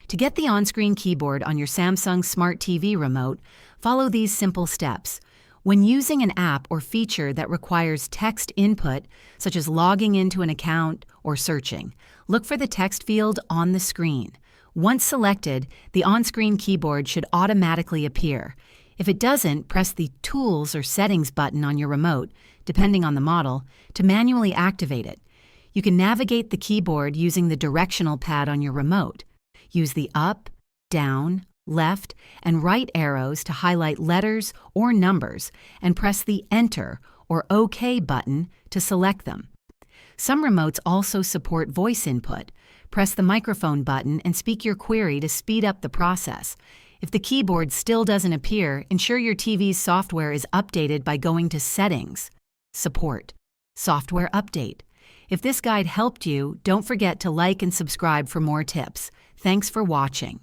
To get the on-screen keyboard on your Samsung Smart TV remote, follow these simple steps. When using an app or feature that requires text input, such as logging into an account or searching, look for the text field on the screen. Once selected, the on-screen keyboard should automatically appear. If it doesn't, press the Tools or Settings button on your remote, depending on the model, to manually activate it. You can navigate the keyboard using the directional pad on your remote. Use the up, down, left, and right arrows to highlight letters or numbers, and press the Enter or OK button to select them. Some remotes also support voice input. Press the microphone button and speak your query to speed up the process. If the keyboard still doesn't appear, ensure your TV's software is updated by going to Settings, Support, Software Update. If this guide helped you, don't forget to like and subscribe for more tips. Thanks for watching.